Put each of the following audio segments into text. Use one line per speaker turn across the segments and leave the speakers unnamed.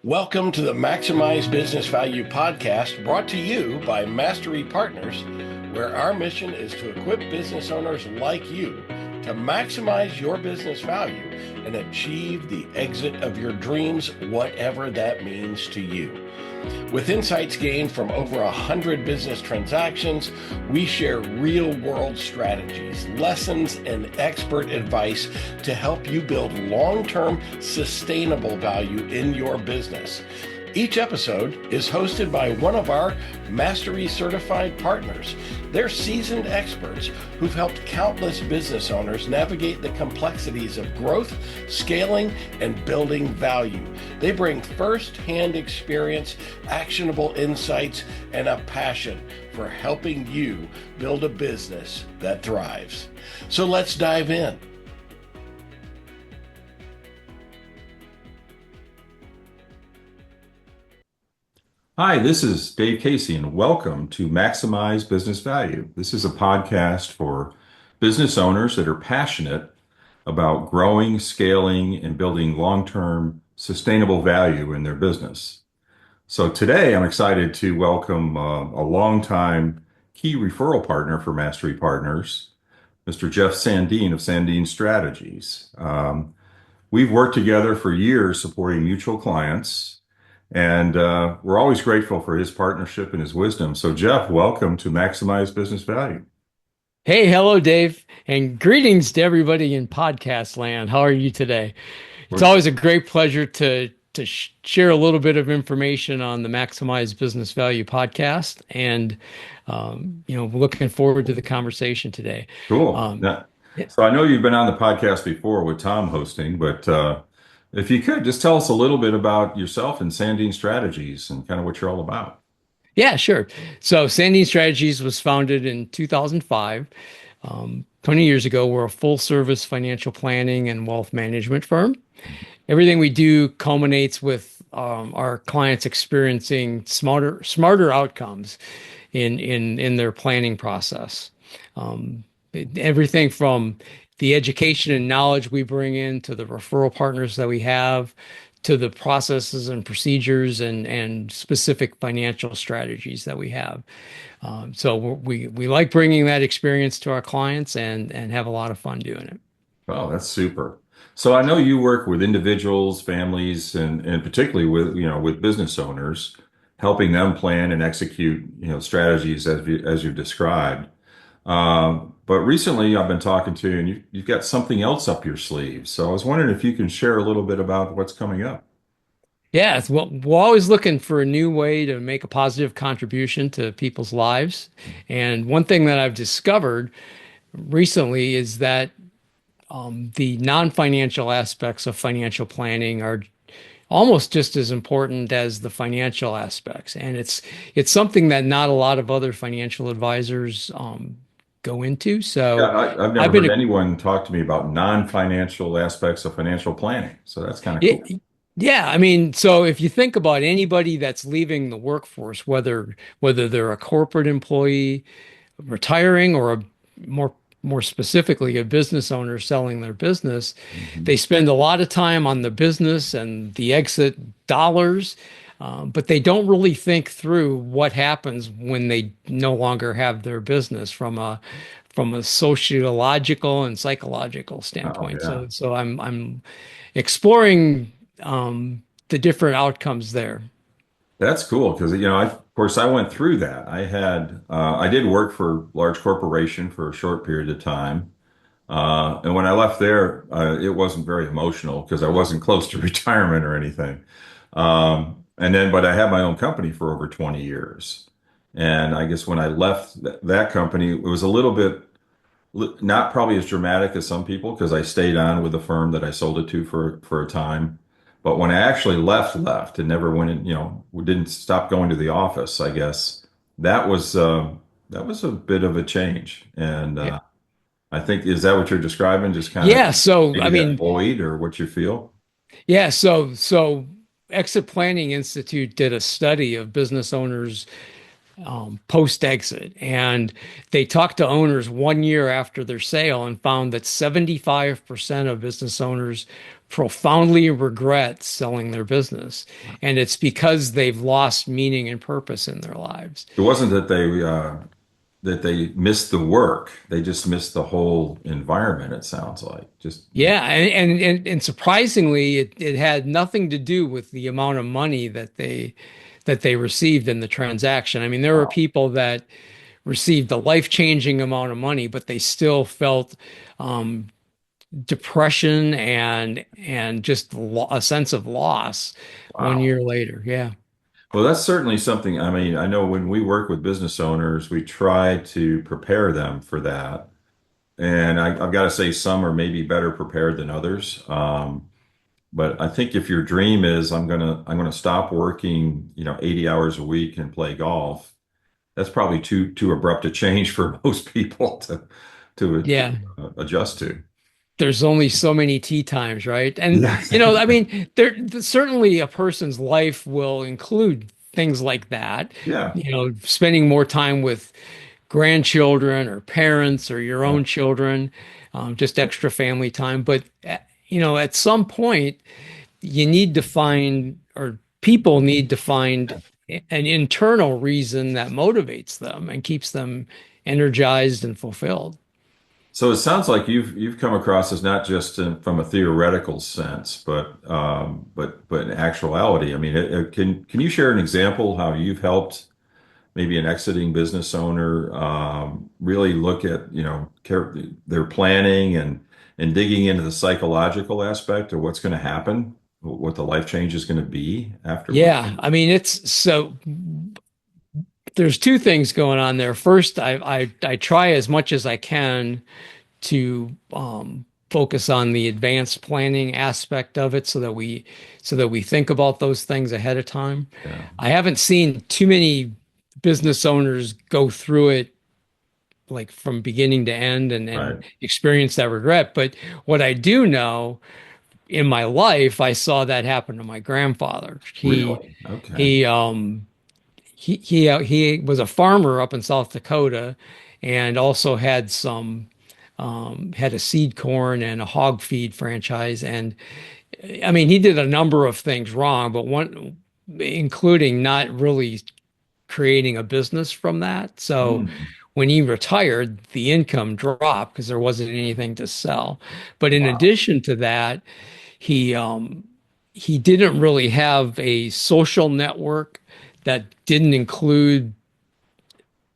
Welcome to the Maximize Business Value podcast brought to you by Mastery Partners, where our mission is to equip business owners like you to maximize your business value and achieve the exit of your dreams, whatever that means to you. With insights gained from over 100 business transactions, we share real-world strategies, lessons, and expert advice to help you build long-term, sustainable value in your business. Each episode is hosted by one of our Mastery certified partners. They're seasoned experts who've helped countless business owners navigate the complexities of growth, scaling, and building value. They bring first-hand experience, actionable insights, and a passion for helping you build a business that thrives. So let's dive in.
Hi, this is Dave Casey, and welcome to Maximize Business Value. This is a podcast for business owners that are passionate about growing, scaling, and building long-term sustainable value in their business. So today, I'm excited to welcome a longtime key referral partner for Mastery Partners, Mr. Jeff Sandene of Sandene Strategies. We've worked together for years supporting mutual clients. And we're always grateful for his partnership and his wisdom. So, Jeff, welcome to Maximize Business Value.
Hey, hello, Dave, and greetings to everybody in podcast land. How are you today? It's always a great pleasure to share a little bit of information on the Maximize Business Value podcast, and looking forward to the conversation today.
Cool. So I know you've been on the podcast before with Tom hosting, but if you could just tell us a little bit about yourself and Sandene Strategies and kind of what you're all about.
Yeah, sure. So Sandene Strategies was founded in 2005. 20 years ago, we're a full-service financial planning and wealth management firm. Everything we do culminates with our clients experiencing smarter outcomes in their planning process. Everything from the education and knowledge we bring in to the referral partners that we have, to the processes and procedures and specific financial strategies that we have. So we like bringing that experience to our clients and have a lot of fun doing it.
Oh, that's super. So I know you work with individuals, families, and particularly with business owners, helping them plan and execute strategies as you've described. But recently I've been talking to you, and you've got something else up your sleeve. So I was wondering if you can share a little bit about what's coming up.
Yeah, well, we're always looking for a new way to make a positive contribution to people's lives. And one thing that I've discovered recently is that the non-financial aspects of financial planning are almost just as important as the financial aspects. And it's something that not a lot of other financial advisors go into. So
yeah, I've never heard anyone talk to me about non-financial aspects of financial planning. So that's kind of cool.
Yeah, I mean, so if you think about anybody that's leaving the workforce, whether they're a corporate employee retiring or more specifically a business owner selling their business, they spend a lot of time on the business and the exit dollars. But they don't really think through what happens when they no longer have their business from a sociological and psychological standpoint.
Oh, yeah.
So I'm exploring the different outcomes there.
That's cool because of course I went through that. I did work for a large corporation for a short period of time. And when I left there, it wasn't very emotional because I wasn't close to retirement or anything. But I had my own company for over 20 years. And I guess when I left that company, it was a little bit, not probably as dramatic as some people, because I stayed on with the firm that I sold it to for a time. But when I actually left and never went in, we didn't stop going to the office, I guess that was a bit of a change. And
Yeah.
I think, is that what you're describing? Just kind of
Yeah. So I mean,
void or what you feel?
yeah. So Exit Planning Institute did a study of business owners post exit. And they talked to owners 1 year after their sale and found that 75% of business owners profoundly regret selling their business. And it's because they've lost meaning and purpose in their lives.
It wasn't that they missed the work. They just missed the whole environment, it sounds like. Just
Yeah, and surprisingly, it had nothing to do with the amount of money that they received in the transaction. I mean, there were
wow.
people that received a life-changing amount of money, but they still felt um, depression and just a sense of loss 1 year
Wow.
later. Yeah.
Well, that's certainly something. I mean, I know when we work with business owners, we try to prepare them for that. And I've got to say, some are maybe better prepared than others. But I think if your dream is I'm gonna stop working, 80 hours a week and play golf, that's probably too abrupt a change for most people to
Yeah.
adjust to.
There's only so many tea times, right? And
Yeah.
I mean, certainly a person's life will include things like that.
Yeah.
Spending more time with grandchildren or parents or your
Yeah.
own children, just extra family time. But at some point, you need to find, or people need to find an internal reason that motivates them and keeps them energized and fulfilled.
So it sounds like you've come across as not just from a theoretical sense, but in actuality. I mean, can you share an example how you've helped maybe an exiting business owner really look at their planning and digging into the psychological aspect of what's going to happen, what the life change is going to be afterward?
Yeah, I mean, it's so there's two things going on there. First, I try as much as I can to focus on the advanced planning aspect of it so that we think about those things ahead of time.
Yeah,
I haven't seen too many business owners go through it like from beginning to end and
right.
experience that regret. But what I do know in my life, I saw that happen to my grandfather.
Really? Okay.
He he was a farmer up in South Dakota and also had had a seed corn and a hog feed franchise. And I mean, he did a number of things wrong, but one including not really creating a business from that. So
Hmm.
when he retired, the income dropped because there wasn't anything to sell. But in
Wow.
addition to that, he um, he didn't really have a social network that didn't include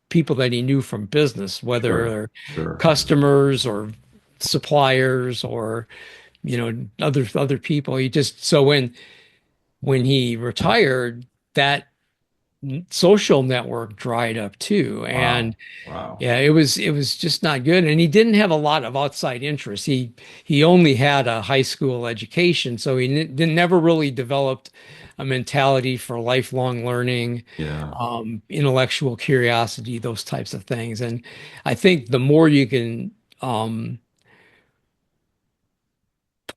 people that he knew from business, whether
Sure.
they're
Sure.
customers or suppliers or other people. He just so when he retired, that social network dried up too, and
Wow. Wow.
yeah, it was just not good. And he didn't have a lot of outside interests. He only had a high school education, so he didn't never really developed a mentality for lifelong learning,
Yeah.
intellectual curiosity, those types of things. And I think the more you can um,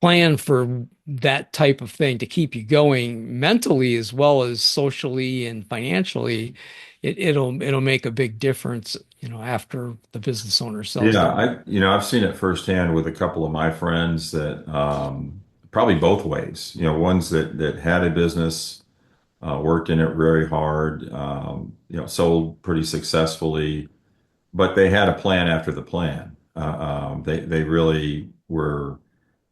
plan for that type of thing to keep you going mentally as well as socially and financially, it'll make a big difference, after the business owner sells
Yeah,
their.
I've seen it firsthand with a couple of my friends that probably both ways. Ones that had a business, worked in it very hard, sold pretty successfully, but they had a plan after the plan. They really were.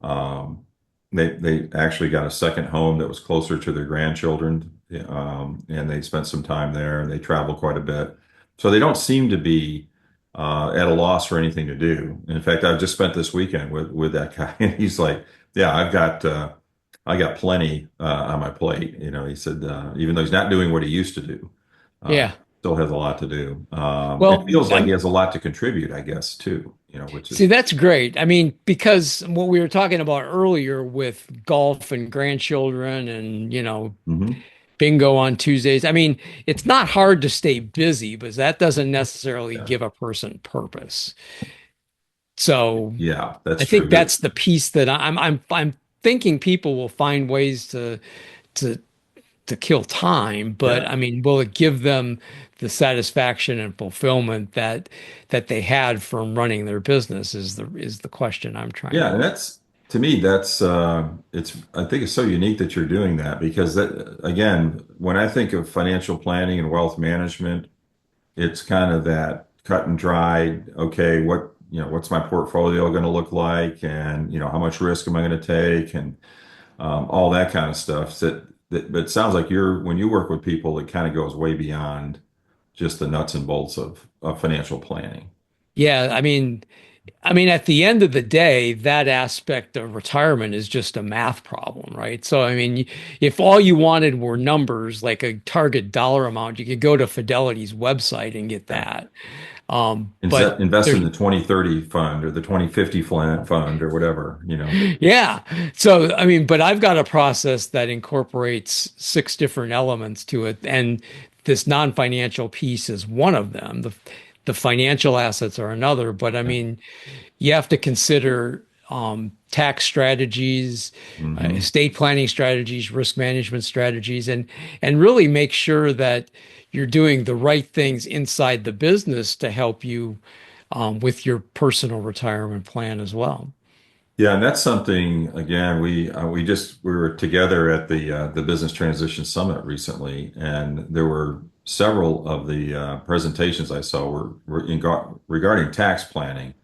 Um, they actually got a second home that was closer to their grandchildren, and they spent some time there. And they travel quite a bit, so they don't seem to be at a loss for anything to do. In fact, I've just spent this weekend with that guy, and he's like, "Yeah, I got plenty on my plate." He said even though he's not doing what he used to do,
Yeah.
still has a lot to do. It
Well,
feels like he has a lot to contribute, I guess, too. Which
see,
is
that's great. I mean, because what we were talking about earlier with golf and grandchildren and,
Mhm.
bingo on Tuesdays. I mean, it's not hard to stay busy, but that doesn't necessarily
Yeah.
give a person purpose. So
Yeah, that's
I think
true.
that's the piece that I'm thinking people will find ways to to kill time, but
Yeah.
I mean, will it give them the satisfaction and fulfillment that they had from running their business is the question I'm trying
Yeah,
to.
and that's to me, that's it's I think it's so unique that you're doing that because that again, when I think of financial planning and wealth management, it's kind of that cut and dried, okay, what's my portfolio going to look like and how much risk am I going to take and all that kind of stuff. But it sounds like when you work with people, it kind of goes way beyond just the nuts and bolts of financial planning.
Yeah, I mean, at the end of the day, that aspect of retirement is just a math problem, right? So, I mean, if all you wanted were numbers, like a target dollar amount, you could go to Fidelity's website and get
Yeah.
that. But
Invest in
there's,
the 2030 fund or the 2050 fund or whatever.
yeah. So, I mean, but I've got a process that incorporates six different elements to it, and this non-financial piece is one of them. The financial assets are another, but I
Yeah.
mean, you have to consider tax strategies,
Hmm.
estate planning strategies, risk management strategies, and really make sure that you're doing the right things inside the business to help you with your personal retirement plan as well.
Yeah, and that's something again, we were together at the Business Transition Summit recently, and there were several of the presentations I saw regarding tax planning.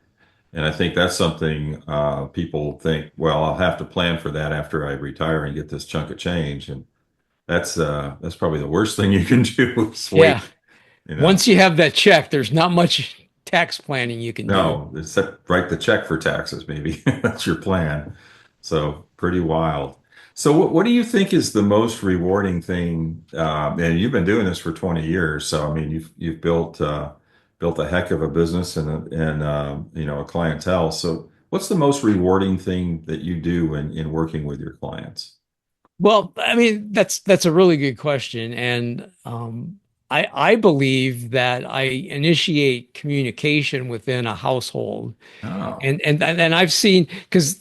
And I think that's something people think, well, I'll have to plan for that after I retire and get this chunk of change. And that's probably the worst thing you can do is
Yeah.
wait, you know.
Once you have that check, there's not much tax planning you can do.
No, except write the check for taxes, maybe. That's your plan. So pretty wild. So what do you think is the most rewarding thing? And you've been doing this for 20 years, so I mean you've built a heck of a business and a clientele. So what's the most rewarding thing that you do in working with your clients?
Well, I mean, that's a really good question, and I believe that I initiate communication within a household,
Oh,
and I've seen because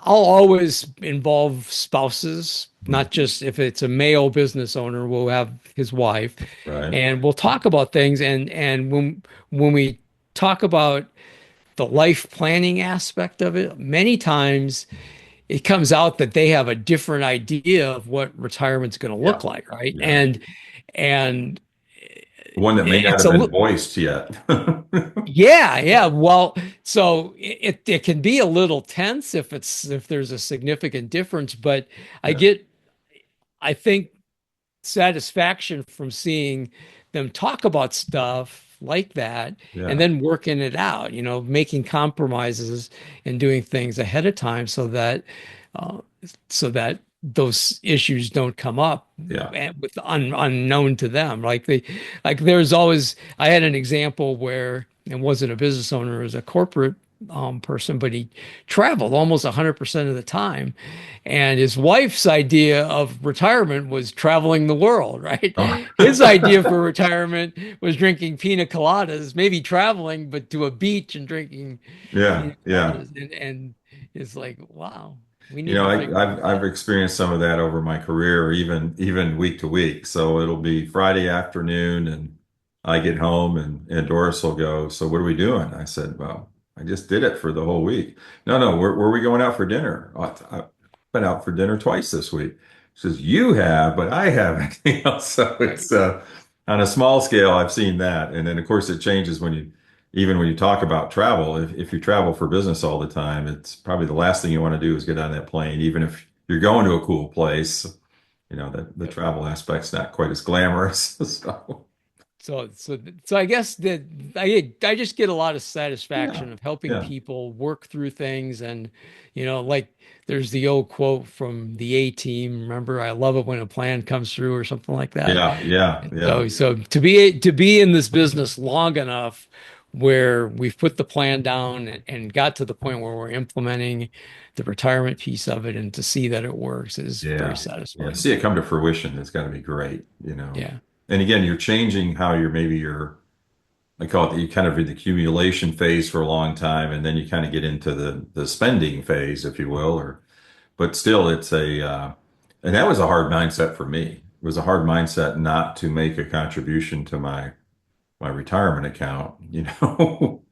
I'll always involve spouses, not just if it's a male business owner, we'll have his wife,
right.
and we'll talk about things, and when we talk about the life planning aspect of it, many times it comes out that they have a different idea of what retirement's going to
Yeah.
look like, right?
Yeah.
And
One that may not
it's
have
a
been voiced yet.
yeah, yeah. Well, so it can be a little tense if there's a significant difference, but I
Yeah.
get I think satisfaction from seeing them talk about stuff like that and
Yeah.
then working it out, making compromises and doing things ahead of time uh, so that those issues don't come up
Yeah.
with unknown to them. Like there's always, I had an example where it wasn't a business owner, it was a corporate person, but he traveled almost 100% of the time. And his wife's idea of retirement was traveling the world, right?
Oh.
His idea for retirement was drinking pina coladas, maybe traveling, but to a beach and drinking
Yeah,
pina
yeah.
coladas. And it's like, wow, we
You
need
know,
to
I,
figure
I've
that
I've experienced some of that over my career, or even week to week. So it'll be Friday afternoon, and I get home, and Doris will go, "So what are we doing?" I said, "Well, I just did it for the whole week." No, no, where are we going out for dinner? I've been out for dinner twice this week. She says, "You have, but I haven't." So
right.
it's on a small scale. I've seen that, and then of course it changes even when you talk about travel, if you travel for business all the time, it's probably the last thing you want to do is get on that plane, even if you're going to a cool place. The travel aspect's not quite as glamorous. So,
So I guess that I just get a lot of
yeah,
satisfaction of helping
yeah,
people work through things, and like there's the old quote from the A team. Remember, I love it when a plan comes through, or something like that.
yeah, yeah,
And
yeah,
so to be in this business long enough where we've put the plan down and got to the point where we're implementing the retirement piece of it, and to see that it works is very
yeah, yeah.
satisfying.
See it come to fruition. It's got to be great.
Yeah.
And again, you're changing how maybe you're, I call it, you kind of in the accumulation phase for a long time, and then you kind of get into the spending phase, if you will, but still, it's a And that was a hard mindset for me. It was a hard mindset not to make a contribution to my retirement account,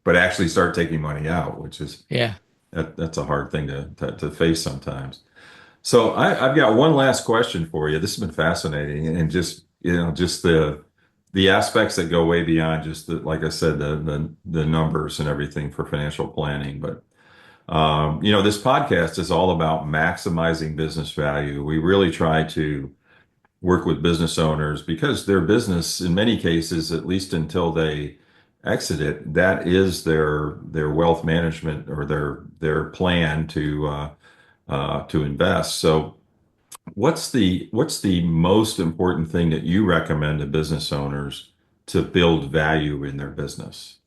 but actually start taking money out, which is
Yeah.
that's a hard thing to face sometimes. So I've got one last question for you. This has been fascinating, and just the aspects that go way beyond just like I said, the numbers and everything for financial planning. But this podcast is all about maximizing business value. We really try to work with business owners because their business, in many cases, at least until they exit it, that is their wealth management or their plan to invest. So, what's the most important thing that you recommend to business owners to build value in their business?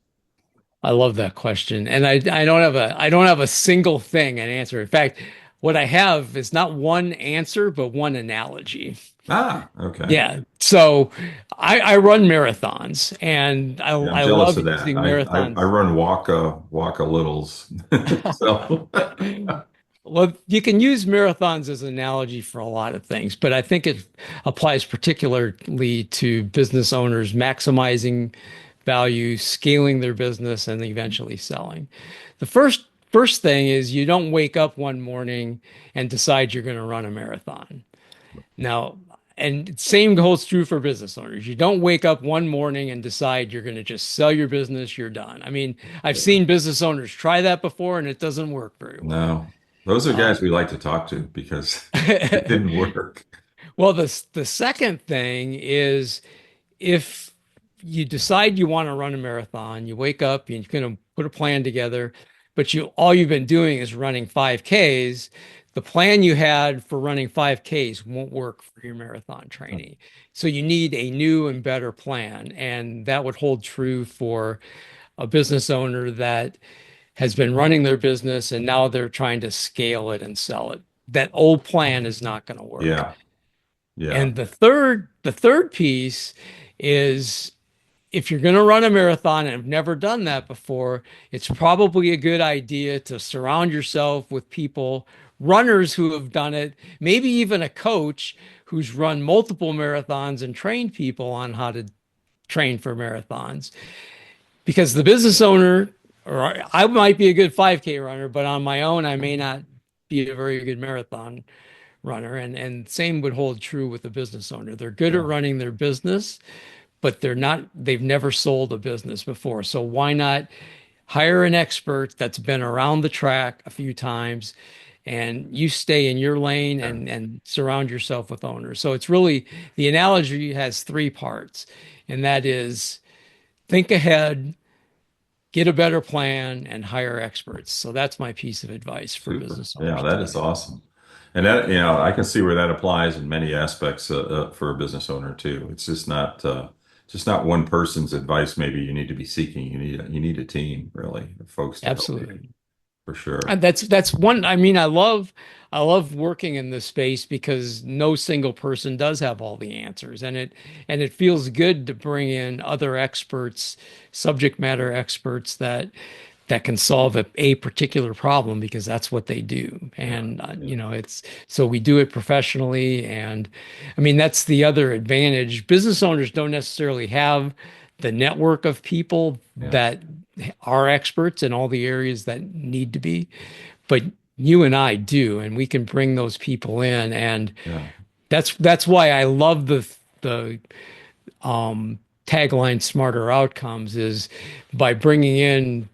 I love that question. And I don't have a single thing an answer. In fact, what I have is not one answer, but one analogy.
Ah, okay.
Yeah. So I run marathons and I,
Yeah, I'm
I
jealous
love
of that.
using
I
marathons.
run Waka Littles. So
Well, you can use marathons as an analogy for a lot of things, but I think it applies particularly to business owners maximizing value, scaling their business, and eventually selling. The first thing is you don't wake up one morning and decide you're going to run a marathon. Now, and same holds true for business owners. You don't wake up one morning and decide you're going to just sell your business, you're done. I mean, I've
yeah.
seen business owners try that before and it doesn't work very well.
No, those are guys we like to talk to because it didn't work.
Well, the second thing is if you decide you want to run a marathon, you wake up, you're going to put a plan together, but all you've been doing is running 5Ks. The plan you had for running 5Ks won't work for your marathon training. So you need a new and better plan. And that would hold true for a business owner that has been running their business and now they're trying to scale it and sell it. That old plan is not going to work.
Yeah, yeah,
And the third piece is if you're going to run a marathon and have never done that before, it's probably a good idea to surround yourself with people, runners who have done it, maybe even a coach who's run multiple marathons and trained people on how to train for marathons. Because the business owner, or I might be a good 5K runner, but on my own, I may not be a very good marathon runner. And same would hold true with the business owner. They're good at
yeah,
running their business, but they've never sold a business before. So why not hire an expert that's been around the track a few times and you stay in your lane
yeah.
and surround yourself with owners. So it's really the analogy has three parts, and that is think ahead, get a better plan, and hire experts. So that's my piece of advice for
Super.
business
Yeah,
owners
that is
today.
awesome. And I can see where that applies in many aspects for a business owner too. It's just not one person's advice. Maybe you need to be seeking. You need a team really of folks to help you
Absolutely.
for sure.
And that's one. I mean, I love working in this space because no single person does have all the answers, and it feels good to bring in other experts, subject matter experts that can solve a particular problem because that's what they do.
Yeah,
And
yeah,
it's so we do it professionally, and I mean that's the other advantage. Business owners don't necessarily have the network of people
yeah,
that are experts in all the areas that need to be, but you and I do, and we can bring those people in, and
yeah.
that's why I love the tagline "Smarter Outcomes" is by bringing in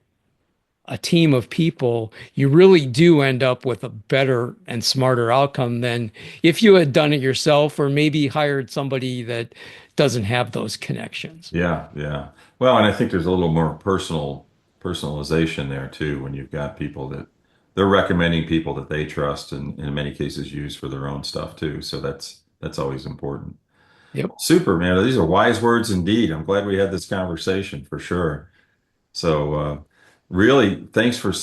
a team of people, you really do end up with a better and smarter outcome than if you had done it yourself or maybe hired somebody that doesn't have those connections.
Yeah, yeah. Well, and I think there's a little more personalization there too when you've got people that they're recommending people that they trust and in many cases use for their own stuff too. So that's always important.
Yep.
Super, man. These are wise words indeed. I'm glad we had this conversation for sure. So, really, thanks for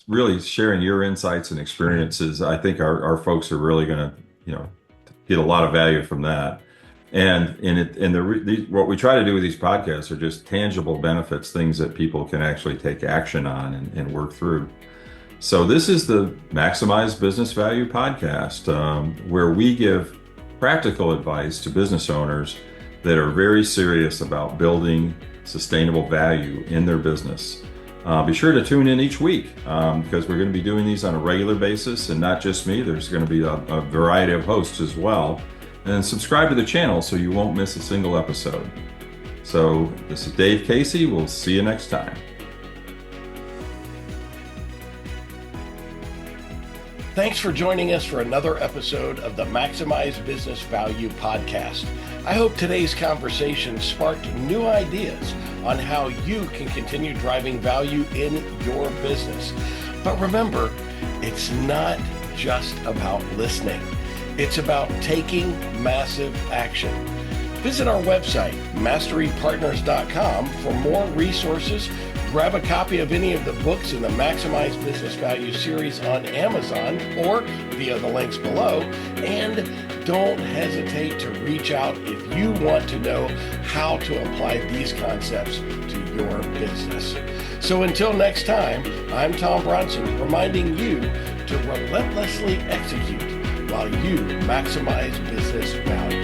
really sharing your insights and experiences. I think our folks are really going to, get a lot of value from that. What we try to do with these podcasts are just tangible benefits, things that people can actually take action on and work through. So this is the Maximize Business Value podcast, where we give practical advice to business owners that are very serious about building sustainable value in their business. Be sure to tune in each week because we're going to be doing these on a regular basis, and not just me. There's going to be a variety of hosts as well. And subscribe to the channel so you won't miss a single episode. So this is Dave Casey. We'll see you next time.
Thanks for joining us for another episode of the Maximize Business Value podcast. I hope today's conversation sparked new ideas on how you can continue driving value in your business. But remember, it's not just about listening. It's about taking massive action. Visit our website, masterypartners.com, for more resources. Grab a copy of any of the books in the Maximize Business Value series on Amazon or via the links below. And don't hesitate to reach out if you want to know how to apply these concepts to your business. So until next time, I'm Tom Bronson, reminding you to relentlessly execute while you maximize business value.